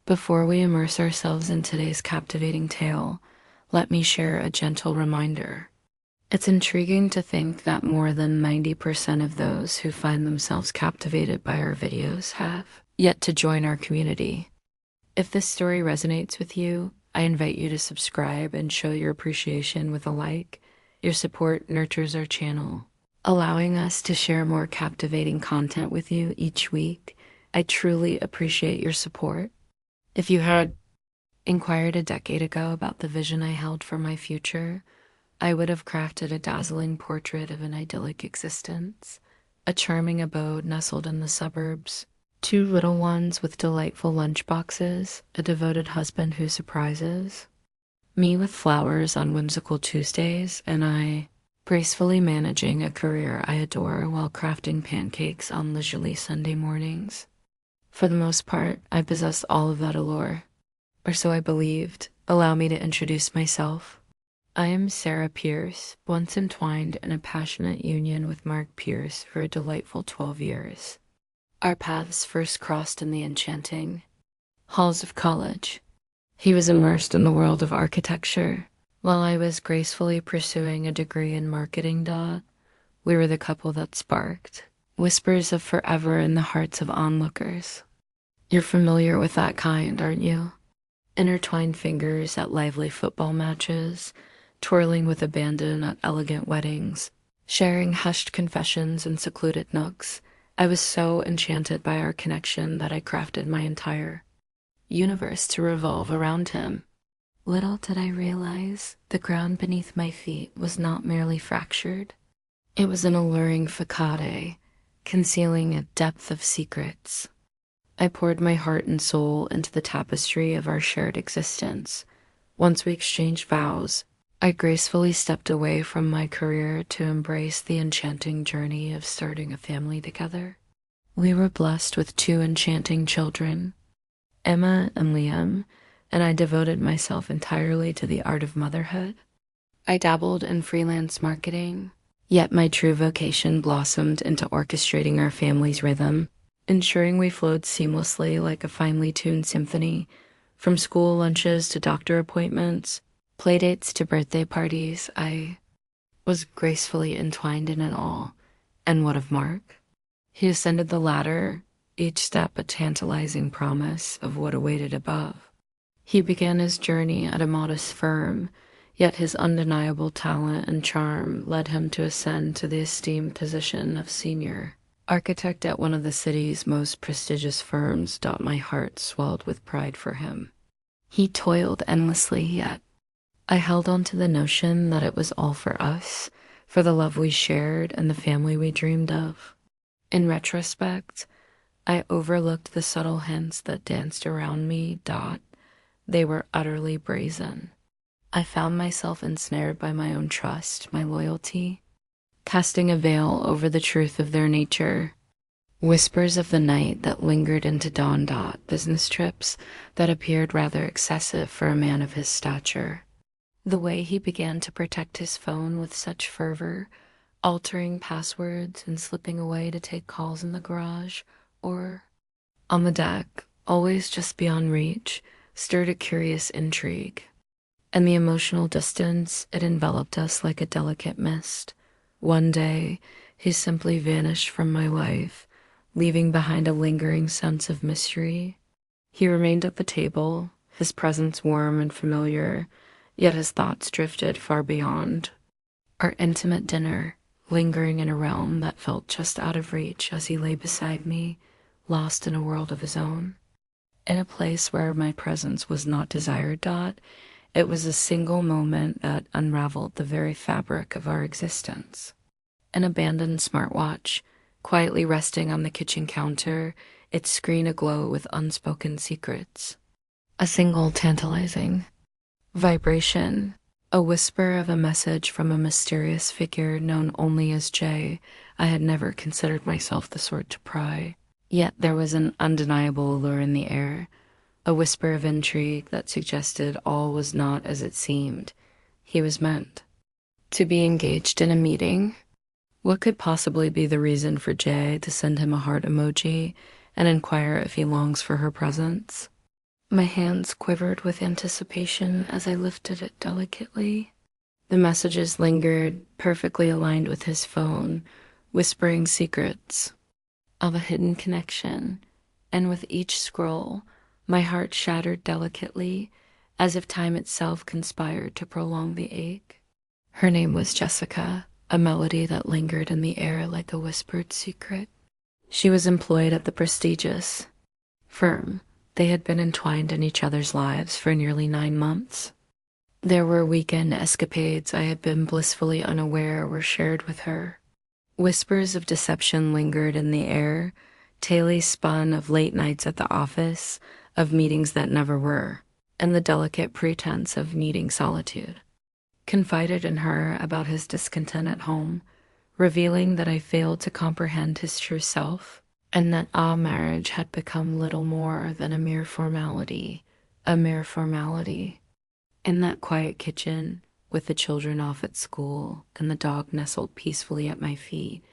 Before we immerse ourselves in today's captivating tale, let me share a gentle reminder. It's intriguing to think that more than 90% of those who find themselves captivated by our videos have yet to join our community. If this story resonates with you, I invite you to subscribe and show your appreciation with a like. Your support nurtures our channel, allowing us to share more captivating content with you each week. I truly appreciate your support. If you had inquired a decade ago about the vision I held for my future, I would have crafted a dazzling portrait of an idyllic existence, a charming abode nestled in the suburbs, two little ones with delightful lunchboxes, a devoted husband who surprises me with flowers on whimsical Tuesdays, and I gracefully managing a career I adore while crafting pancakes on leisurely Sunday mornings. For the most part, I possessed all of that allure, or so I believed. Allow me to introduce myself. I am Sarah Pierce, once entwined in a passionate union with Mark Pierce for a delightful 12 years. Our paths first crossed in the enchanting halls of college. He was immersed in the world of architecture, while I was gracefully pursuing a degree in marketing. We were the couple that sparked whispers of forever in the hearts of onlookers. You're familiar with that kind, aren't you? Intertwined fingers at lively football matches, twirling with abandon at elegant weddings, sharing hushed confessions in secluded nooks. I was so enchanted by our connection that I crafted my entire universe to revolve around him. Little did I realize the ground beneath my feet was not merely fractured. It was an alluring facade, concealing a depth of secrets. I poured my heart and soul into the tapestry of our shared existence. Once we exchanged vows, I gracefully stepped away from my career to embrace the enchanting journey of starting a family together. We were blessed with two enchanting children, Emma and Liam, and I devoted myself entirely to the art of motherhood. I dabbled in freelance marketing, yet my true vocation blossomed into orchestrating our family's rhythm, ensuring we flowed seamlessly like a finely tuned symphony. From school lunches to doctor appointments, playdates to birthday parties, I was gracefully entwined in it all. And what of Mark? He ascended the ladder, each step a tantalizing promise of what awaited above. He began his journey at a modest firm, yet his undeniable talent and charm led him to ascend to the esteemed position of senior architect at one of the city's most prestigious firms. My heart swelled with pride for him. He toiled endlessly, yet I held on to the notion that it was all for us, for the love we shared and the family we dreamed of. In retrospect, I overlooked the subtle hints that danced around me. They were utterly brazen. I found myself ensnared by my own trust, my loyalty, casting a veil over the truth of their nature. Whispers of the night that lingered into dawn. Business trips that appeared rather excessive for a man of his stature. The way he began to protect his phone with such fervor, altering passwords and slipping away to take calls in the garage or on the deck, always just beyond reach, stirred a curious intrigue. And the emotional distance, it enveloped us like a delicate mist. One day, he simply vanished from my life, leaving behind a lingering sense of mystery. He remained at the table, his presence warm and familiar, yet his thoughts drifted far beyond. Our intimate dinner, lingering in a realm that felt just out of reach as he lay beside me, lost in a world of his own. In a place where my presence was not desired. It was a single moment that unraveled the very fabric of our existence. An abandoned smartwatch, quietly resting on the kitchen counter, its screen aglow with unspoken secrets. A single tantalizing vibration, a whisper of a message from a mysterious figure known only as Jay. I had never considered myself the sort to pry, yet there was an undeniable allure in the air. A whisper of intrigue that suggested all was not as it seemed. He was meant to be engaged in a meeting. What could possibly be the reason for Jay to send him a heart emoji and inquire if he longs for her presence? My hands quivered with anticipation as I lifted it delicately. The messages lingered, perfectly aligned with his phone, whispering secrets of a hidden connection, and with each scroll, my heart shattered delicately, as if time itself conspired to prolong the ache. Her name was Jessica, a melody that lingered in the air like a whispered secret. She was employed at the prestigious firm. They had been entwined in each other's lives for nearly 9 months. There were weekend escapades I had been blissfully unaware were shared with her. Whispers of deception lingered in the air, tales spun of late nights at the office, of meetings that never were, and the delicate pretense of needing solitude. Confided in her about his discontent at home, revealing that I failed to comprehend his true self, and that our marriage had become little more than a mere formality, a mere formality. In that quiet kitchen, with the children off at school and the dog nestled peacefully at my feet,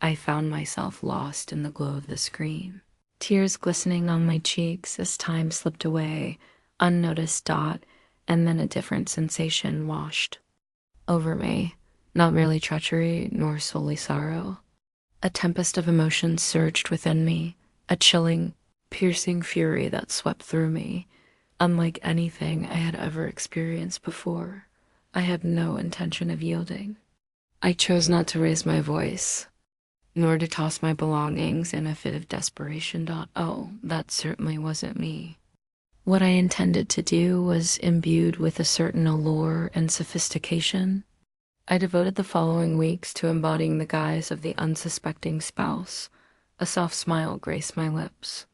I found myself lost in the glow of the screen. Tears glistening on my cheeks as time slipped away, unnoticed dot, and then a different sensation washed over me, not merely treachery nor solely sorrow. A tempest of emotions surged within me, a chilling, piercing fury that swept through me, unlike anything I had ever experienced before. I had no intention of yielding. I chose not to raise my voice, nor to toss my belongings in a fit of desperation. Oh, that certainly wasn't me. What I intended to do was imbued with a certain allure and sophistication. I devoted the following weeks to embodying the guise of the unsuspecting spouse. A soft smile graced my lips.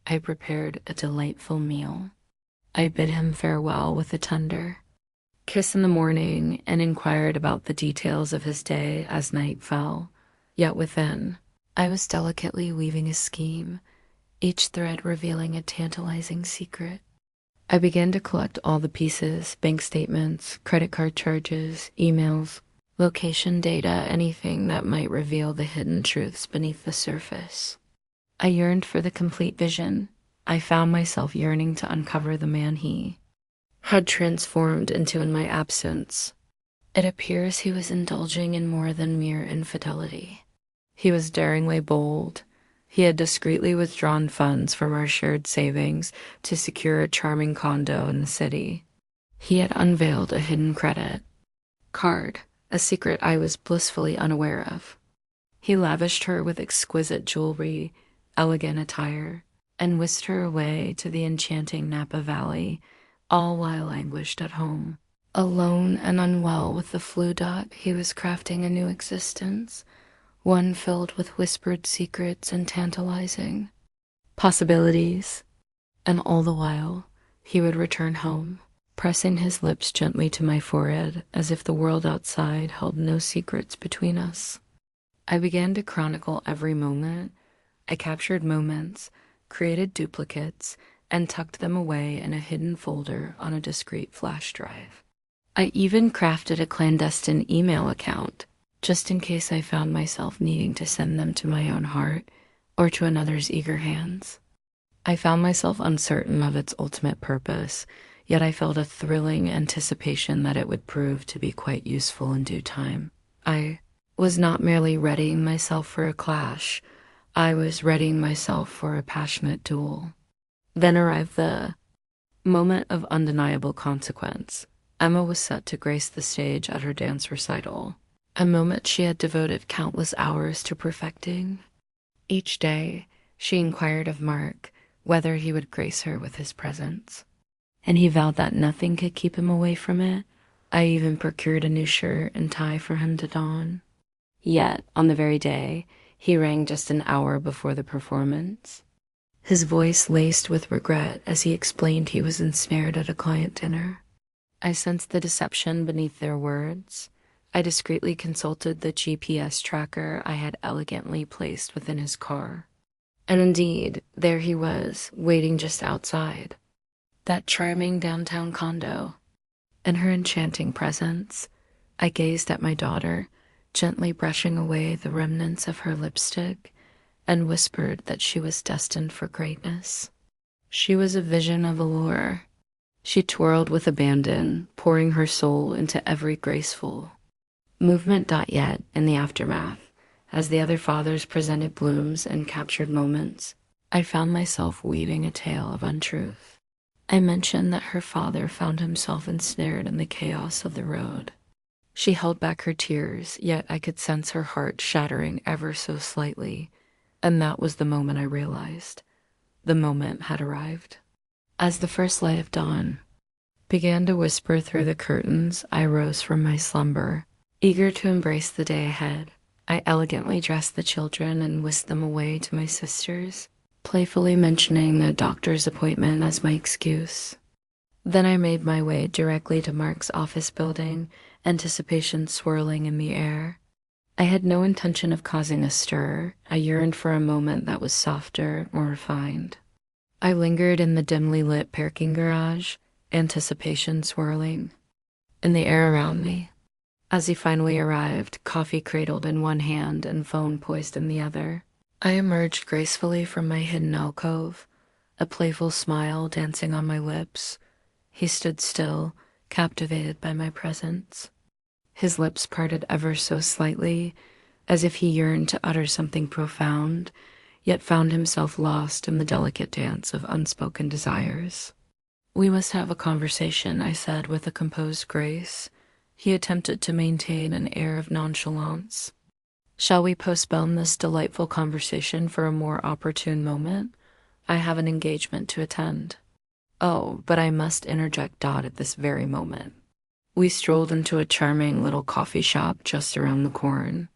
I prepared a delightful meal. I bid him farewell with a tender kiss in the morning and inquired about the details of his day as night fell. Yet within, I was delicately weaving a scheme, each thread revealing a tantalizing secret. I began to collect all the pieces, bank statements, credit card charges, emails, location data, anything that might reveal the hidden truths beneath the surface. I yearned for the complete vision. I found myself yearning to uncover the man he had transformed into in my absence. It appears he was indulging in more than mere infidelity. He was daringly bold. He had discreetly withdrawn funds from our shared savings to secure a charming condo in the city. He had unveiled a hidden credit card, a secret I was blissfully unaware of. He lavished her with exquisite jewelry, elegant attire, and whisked her away to the enchanting Napa Valley, all while languished at home. Alone and unwell with the flu. He was crafting a new existence, one filled with whispered secrets and tantalizing possibilities. And all the while, he would return home, pressing his lips gently to my forehead as if the world outside held no secrets between us. I began to chronicle every moment. I captured moments, created duplicates, and tucked them away in a hidden folder on a discreet flash drive. I even crafted a clandestine email account, just in case I found myself needing to send them to my own heart or to another's eager hands. I found myself uncertain of its ultimate purpose, yet I felt a thrilling anticipation that it would prove to be quite useful in due time. I was not merely readying myself for a clash, I was readying myself for a passionate duel. Then arrived the moment of undeniable consequence. Emma was set to grace the stage at her dance recital, a moment she had devoted countless hours to perfecting. Each day, she inquired of Mark whether he would grace her with his presence, and he vowed that nothing could keep him away from it. I even procured a new shirt and tie for him to don. Yet, on the very day, he rang just an hour before the performance, his voice laced with regret as he explained he was ensnared at a client dinner. I sensed the deception beneath their words. I discreetly consulted the GPS tracker I had elegantly placed within his car. And indeed, there he was, waiting just outside that charming downtown condo. In her enchanting presence, I gazed at my daughter, gently brushing away the remnants of her lipstick, and whispered that she was destined for greatness. She was a vision of allure. She twirled with abandon, pouring her soul into every graceful movement. Yet, in the aftermath, as the other fathers presented blooms and captured moments, I found myself weaving a tale of untruth. I mentioned that her father found himself ensnared in the chaos of the road. She held back her tears, yet I could sense her heart shattering ever so slightly, and that was the moment I realized the moment had arrived. As the first light of dawn began to whisper through the curtains, I rose from my slumber, eager to embrace the day ahead. I elegantly dressed the children and whisked them away to my sisters, playfully mentioning the doctor's appointment as my excuse. Then I made my way directly to Mark's office building, anticipation swirling in the air. I had no intention of causing a stir. I yearned for a moment that was softer, more refined. I lingered in the dimly lit parking garage, anticipation swirling in the air around me. As he finally arrived, coffee cradled in one hand and phone poised in the other, I emerged gracefully from my hidden alcove, a playful smile dancing on my lips. He stood still, captivated by my presence. His lips parted ever so slightly, as if he yearned to utter something profound, yet found himself lost in the delicate dance of unspoken desires. "We must have a conversation," I said with a composed grace. He attempted to maintain an air of nonchalance. "Shall we postpone this delightful conversation for a more opportune moment? I have an engagement to attend." "Oh, but I must interject Dot at this very moment." We strolled into a charming little coffee shop just around the corner.